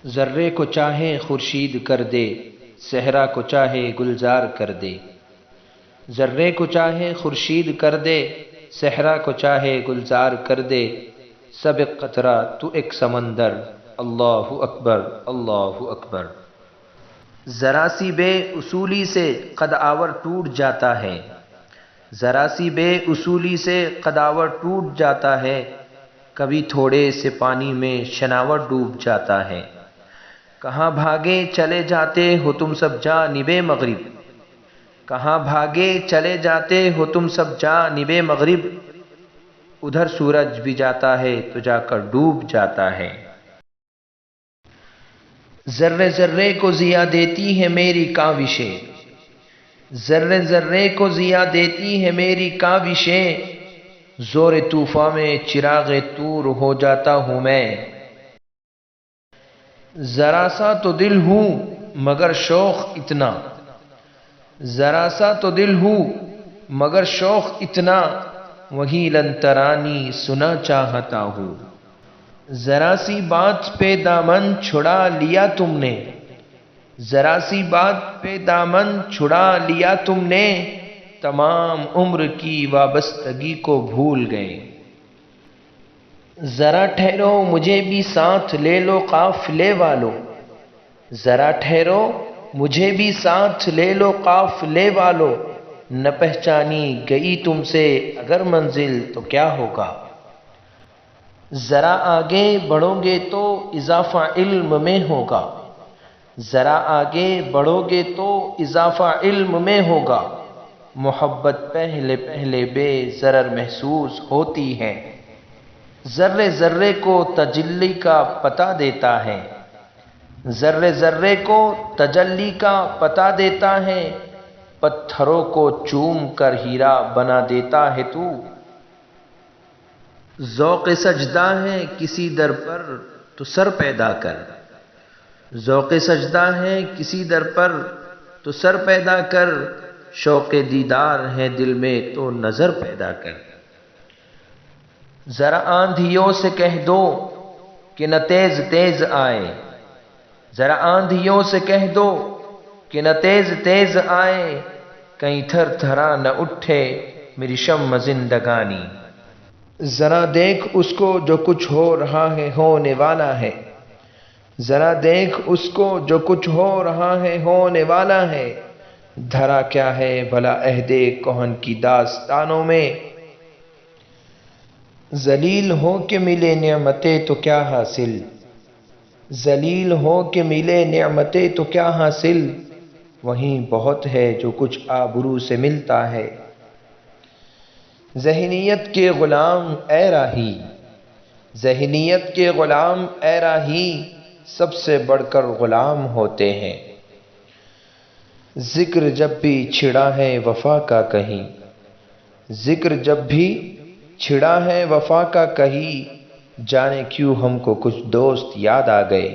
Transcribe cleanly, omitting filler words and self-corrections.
ذرے کو چاہے خورشید کر دے، صحرا کو چاہے گلزار کر دے۔ ذرے کو چاہے خورشید کر دے، صحرا کو چاہے گلزار کر دے، سب ایک قطرہ تو ایک سمندر، اللہ اکبر اللہ اکبر۔ ذرا سی بے اصولی سے قد آور ٹوٹ جاتا ہے، ذرا سی بے اصولی سے قد آور ٹوٹ جاتا ہے، کبھی تھوڑے سے پانی میں شناور ڈوب جاتا ہے۔ کہاں بھاگے چلے جاتے ہو تم سب جانب مغرب، کہاں بھاگے چلے جاتے ہو تم سب جانب مغرب، ادھر سورج بھی جاتا ہے تو جا کر ڈوب جاتا ہے۔ ذرے ذرے کو ضیا دیتی ہے میری کاوشیں، ذرے ذرے کو ضیا دیتی ہے میری کاوشیں، زور طوفاں میں چراغ طور ہو جاتا ہوں میں۔ ذرا سا تو دل ہوں مگر شوق اتنا، ذرا سا تو دل ہوں مگر شوق اتنا، وہی لن ترانی سنا چاہتا ہوں۔ ذرا سی بات پہ دامن چھڑا لیا تم نے، ذرا سی بات پہ دامن چھڑا لیا تم نے، تمام عمر کی وابستگی کو بھول گئے۔ ذرا ٹھہرو مجھے بھی ساتھ لے لو قافلے والو، ذرا ٹھہرو مجھے بھی ساتھ لے لو قافلے والو، نہ پہچانی گئی تم سے اگر منزل تو کیا ہوگا۔ ذرا آگے بڑھو گے تو اضافہ علم میں ہوگا، ذرا آگے بڑھو گے تو اضافہ علم میں ہوگا، محبت پہلے پہلے بے ضرر محسوس ہوتی ہے، ذرے ذرے کو تجلی کا پتہ دیتا ہے، ذرے ذرے کو تجلی کا پتہ دیتا ہے، پتھروں کو چوم کر ہیرا بنا دیتا ہے تو۔ ذوق سجدہ ہے کسی در پر تو سر پیدا کر، ذوق سجدہ ہے کسی در پر تو سر پیدا کر، شوق دیدار ہے دل میں تو نظر پیدا کر۔ ذرا آندھیوں سے کہہ دو کہ نہ تیز تیز آئے، ذرا آندھیوں سے کہہ دو کہ نہ تیز تیز آئے، کہیں تھر تھرا نہ اٹھے میری شمع زندگانی۔ ذرا دیکھ اس کو جو کچھ ہو رہا ہے ہونے والا ہے، ذرا دیکھ اس کو جو کچھ ہو رہا ہے ہونے والا ہے، دھرا کیا ہے بھلا عہد کہن کی داستانوں میں۔ ذلیل ہو کے ملے نعمتیں تو کیا حاصل، ذلیل ہو کے ملے نعمتیں تو کیا حاصل، وہیں بہت ہے جو کچھ آبرو سے ملتا ہے۔ ذہنیت کے غلام اے راہی، ذہنیت کے غلام اے راہی، سب سے بڑھ کر غلام ہوتے ہیں۔ ذکر جب بھی چھڑا ہے وفا کا کہیں، ذکر جب بھی چھڑا ہے وفا کا کہیں، جانے کیوں ہم کو کچھ دوست یاد آ گئے۔